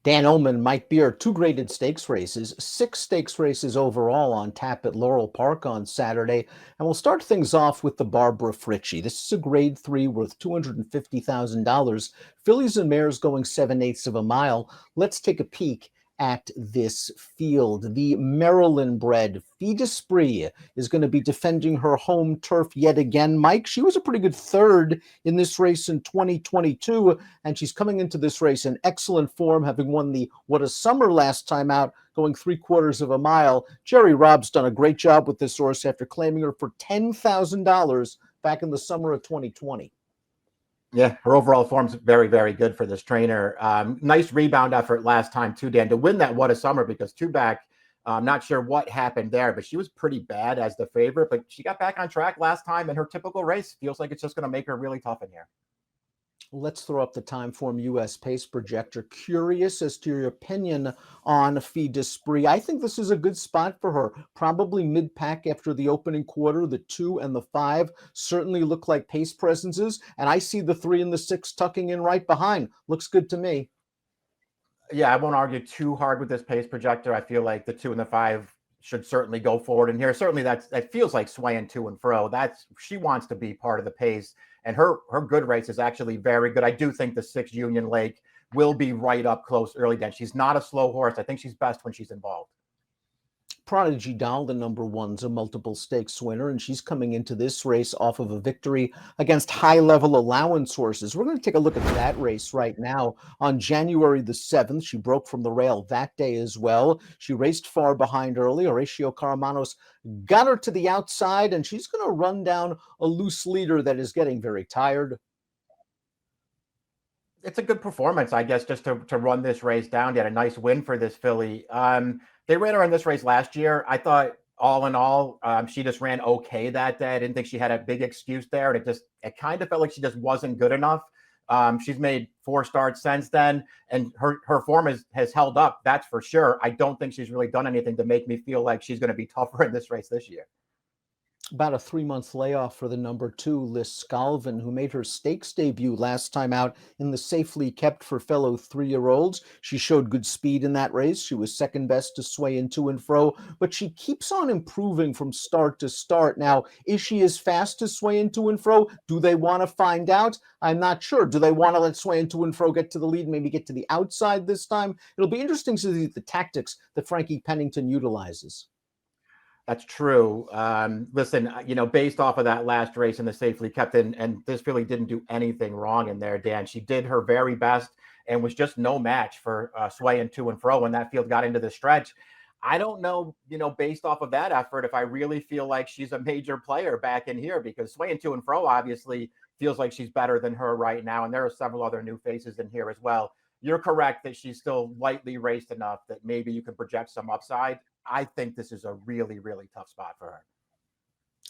Dan Illman might be our two graded stakes races, six stakes races overall on tap at Laurel Park on Saturday. And we'll start things off with the Barbara Fritchie. This is a grade three worth $250,000. Fillies and mares going 7/8 of a mile. Let's take a peek at this field. The Maryland bred Fee d'Esprit is going to be defending her home turf yet again. Mike, she was a pretty good third in this race in 2022, and she's coming into this race in excellent form, having won the What a Summer last time out, going 3/4 of a mile. Jerry Robb's done a great job with this horse after claiming her for $10,000 back in the summer of 2020. Yeah, her overall form's very, very good for this trainer. Nice rebound effort last time too, Dan, to win that What a Summer, because two back, I'm not sure what happened there, but she was pretty bad as the favorite, but she got back on track last time in her typical race. Feels like it's just going to make her really tough in here. Let's throw up the Timeform US Pace Projector. Curious as to your opinion on Fee d'Esprit. I think this is a good spot for her. Probably mid-pack after the opening quarter. The 2 and the 5 certainly look like pace presences, and I see the 3 and the 6 tucking in right behind. Looks good to me. Yeah, I won't argue too hard with this pace projector. I feel like the 2 and the 5 should certainly go forward in here. Certainly that feels like Swayin to and fro. She wants to be part of the pace, and her good race is actually very good. I do think the 6 Union Lake will be right up close early. Then she's not a slow horse. I think she's best when she's involved. Prodigy Dial, the number one's a multiple stakes winner, and she's coming into this race off of a victory against high-level allowance horses. We're going to take a look at that race right now. On January the 7th, she broke from the rail that day as well. She raced far behind early. Horatio Caramanos got her to the outside, and she's going to run down a loose leader that is getting very tired. It's a good performance, I guess, just to run this race down. They had a nice win for this filly. They ran her in this race last year. I thought all in all, she just ran okay that day. I didn't think she had a big excuse there. And it kind of felt like she just wasn't good enough. She's made 4 starts since then, and her form has held up. That's for sure. I don't think she's really done anything to make me feel like she's going to be tougher in this race this year. About a 3-month layoff for the number 2, Liscolvin, who made her stakes debut last time out in the Safely Kept for fellow 3-year-olds. She showed good speed in that race. She was second best to Swayin to and fro, but she keeps on improving from start to start. Now, is she as fast as Swayin to and fro? Do they want to find out? I'm not sure. Do they want to let Swayin to and fro get to the lead, maybe get to the outside this time? It'll be interesting to see the tactics that Frankie Pennington utilizes. That's true. Listen, based off of that last race in the Safely Kept, and this filly didn't do anything wrong in there, Dan. She did her very best and was just no match for Swayin to and fro when that field got into the stretch. I don't know, based off of that effort, if I really feel like she's a major player back in here, because Swayin to and fro obviously feels like she's better than her right now. And there are several other new faces in here as well. You're correct that she's still lightly raced enough that maybe you can project some upside. I think this is a really, really tough spot for her.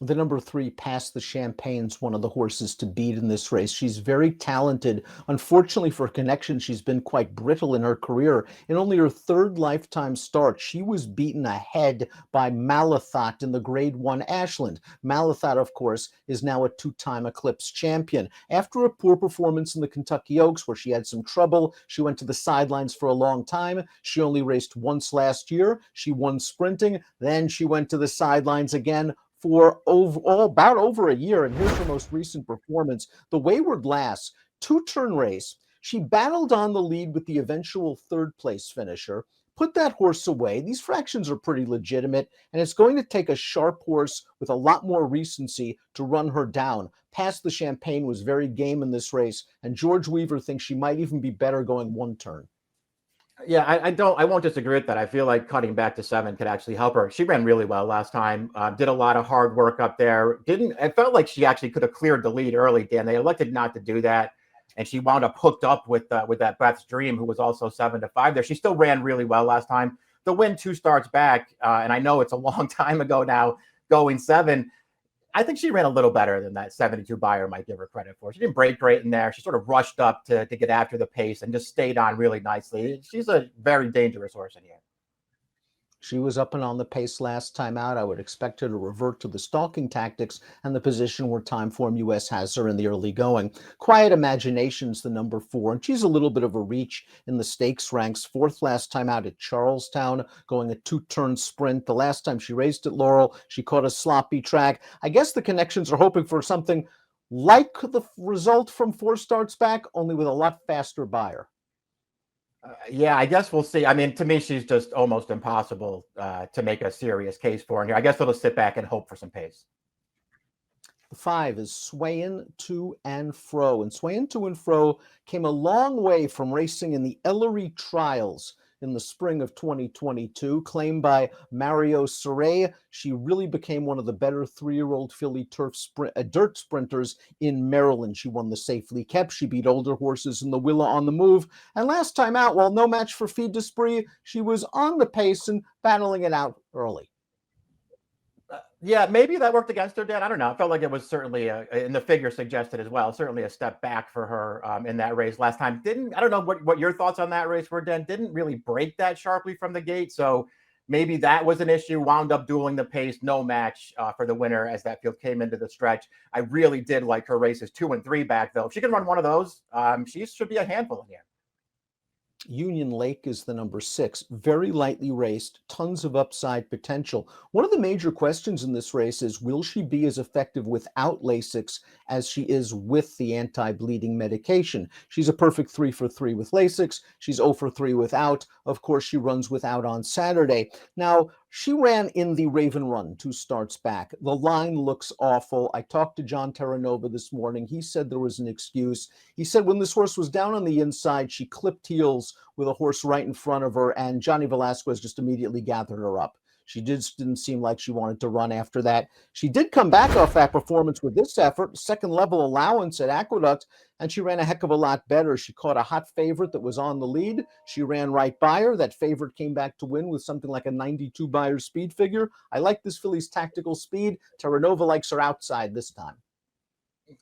The number 3, Pass the Champagne's one of the horses to beat in this race. She's very talented. Unfortunately for connection, she's been quite brittle in her career. In only her 3rd lifetime start, she was beaten ahead by Malathot in the Grade 1 Ashland. Malathot, of course, is now a 2-time Eclipse champion. After a poor performance in the Kentucky Oaks, where she had some trouble, she went to the sidelines for a long time. She only raced once last year. She won sprinting. Then she went to the sidelines again for about over a year, and here's her most recent performance. The Wayward Lass, 2-turn race. She battled on the lead with the eventual 3rd place finisher, put that horse away. These fractions are pretty legitimate, and it's going to take a sharp horse with a lot more recency to run her down. Pass the Champagne was very game in this race, and George Weaver thinks she might even be better going 1 turn. Yeah, I won't disagree with that. I feel like cutting back to 7 could actually help her. She ran really well last time, did a lot of hard work up there. It felt like she actually could have cleared the lead early, Dan. They elected not to do that, and she wound up hooked up with that Beth's Dream, who was also 7-5 there. She still ran really well last time. The win 2 starts back, and I know it's a long time ago now, going 7. I think she ran a little better than that 72 buyer might give her credit for. She didn't break great in there. She sort of rushed up to get after the pace and just stayed on really nicely. She's a very dangerous horse in here. She was up and on the pace last time out. I would expect her to revert to the stalking tactics and the position where Timeform US has her in the early going. Quiet Imagination's the number 4, and she's a little bit of a reach in the stakes ranks. 4th last time out at Charlestown, going a 2-turn sprint. The last time she raced at Laurel, she caught a sloppy track. I guess the connections are hoping for something like the result from 4 starts back, only with a lot faster buyer. Yeah, I guess we'll see. I mean, to me, she's just almost impossible to make a serious case for in here. I guess they'll just sit back and hope for some pace. The 5 is Swayin to and Fro. And Swayin to and Fro came a long way from racing in the Ellery Trials in the spring of 2022, claimed by Mario Saray. She really became one of the better 3-year-old filly dirt sprinters in Maryland. She won the Safely Kept. She beat older horses in the Willa on the Move. And last time out, while no match for Fille d'Esprit, she was on the pace and battling it out early. Yeah, maybe that worked against her, Dan. I don't know. I felt like it was certainly, and the figure suggested as well, certainly a step back for her in that race last time. I don't know what your thoughts on that race were, Dan. Didn't really break that sharply from the gate. So maybe that was an issue. Wound up dueling the pace, no match for the winner as that field came into the stretch. I really did like her races 2 and 3 back, though. If she can run one of those, she should be a handful in here. Union Lake is the number 6, very lightly raced, tons of upside potential. One of the major questions in this race is, will she be as effective without Lasix as she is with the anti-bleeding medication? She's a perfect 3 for 3 with Lasix. She's 0 for 3 without. Of course, she runs without on Saturday. Now, she ran in the Raven Run 2 starts back. The line looks awful. I talked to John Terranova this morning. He said there was an excuse. He said when this horse was down on the inside, she clipped heels with a horse right in front of her, and Johnny Velasquez just immediately gathered her up. She just didn't seem like she wanted to run after that. She did come back off that performance with this effort, second level allowance at Aqueduct, and she ran a heck of a lot better. She caught a hot favorite that was on the lead. She ran right by her. That favorite came back to win with something like a 92 buyer speed figure. I like this filly's tactical speed. Terranova likes her outside this time.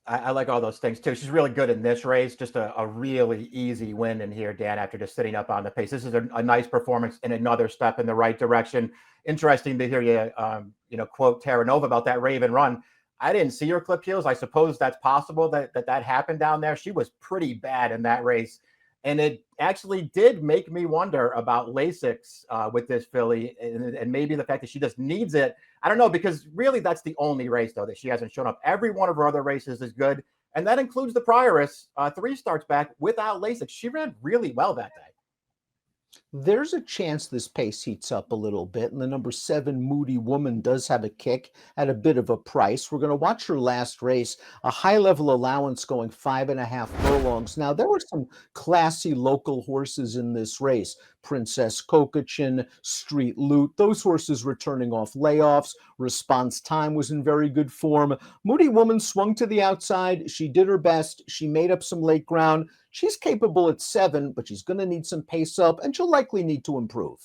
I like all those things too. She's really good in this race. Just a really easy win in here, Dan, after just sitting up on the pace. This is a nice performance and another step in the right direction. Interesting to hear you, quote Terranova about that Raven Run. I didn't see her clip heels. I suppose that's possible that happened down there. She was pretty bad in that race. And it actually did make me wonder about Lasix with this filly and maybe the fact that she just needs it. I don't know, because really that's the only race, though, that she hasn't shown up. Every one of her other races is good. And that includes the Prioress, 3 starts back without Lasix. She ran really well that day. There's a chance this pace heats up a little bit, and the number 7 Moody Woman does have a kick at a bit of a price. We're going to watch her last race, a high-level allowance going 5.5 furlongs. Now, there were some classy local horses in this race. Princess Kokachin, Street Loot, those horses returning off layoffs. Response Time was in very good form. Moody Woman swung to the outside. She did her best. She made up some late ground. She's capable at 7, but she's going to need some pace up, and she'll likely need to improve.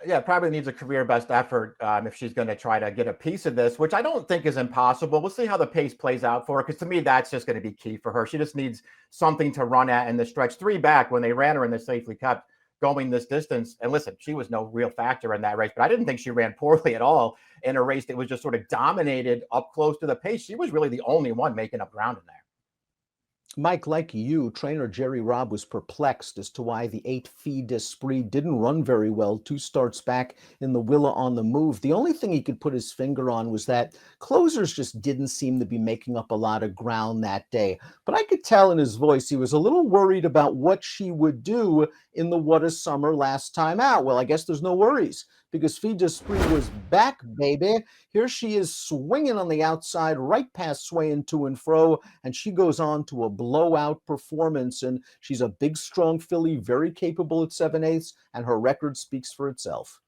Yeah, probably needs a career best effort if she's going to try to get a piece of this, which I don't think is impossible. We'll see how the pace plays out for her, because to me, that's just going to be key for her. She just needs something to run at in the stretch. 3 back when they ran her in the Safely Kept going this distance. And listen, she was no real factor in that race, but I didn't think she ran poorly at all in a race that was just sort of dominated up close to the pace. She was really the only one making up ground in there. Mike, like you, trainer Jerry Robb was perplexed as to why the 8 Fille d'Esprit didn't run very well 2 starts back in the Willa on the Move. The only thing he could put his finger on was that closers just didn't seem to be making up a lot of ground that day. But I could tell in his voice he was a little worried about what she would do in the What a Summer last time out. Well, I guess there's no worries, because Fille d'Esprit was back, baby. Here she is swinging on the outside, right past Swayin to and Fro, and she goes on to a blowout performance. And she's a big, strong filly, very capable at 7/8, and her record speaks for itself.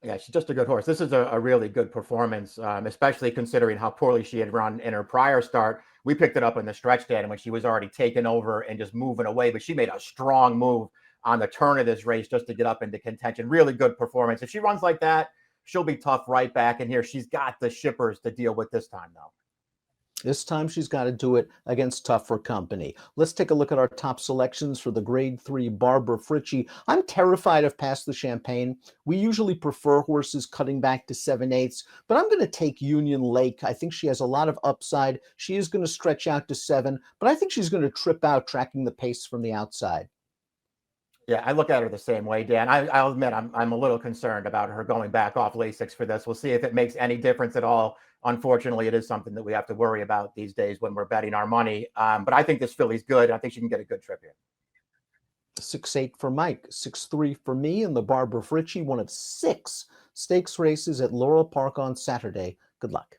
Yeah, she's just a good horse. This is a really good performance, especially considering how poorly she had run in her prior start. We picked it up in the stretch, Dan, when she was already taken over and just moving away, but she made a strong move on the turn of this race just to get up into contention. Really good performance. If she runs like that, she'll be tough right back in here. She's got the shippers to deal with this time, though. This time she's got to do it against tougher company. Let's take a look at our top selections for the Grade 3 Barbara Fritchie. I'm terrified of Pass the Champagne. We usually prefer horses cutting back to 7/8, but I'm going to take Union Lake. I think she has a lot of upside. She is going to stretch out to 7, but I think she's going to trip out tracking the pace from the outside. Yeah, I look at her the same way, Dan. I'll admit I'm a little concerned about her going back off Lasix for this. We'll see if it makes any difference at all. Unfortunately, it is something that we have to worry about these days when we're betting our money. But I think this filly's good. I think she can get a good trip here. 6/8 for Mike, 6/3 for me, and the Barbara Fritchie, one of 6 stakes races at Laurel Park on Saturday. Good luck.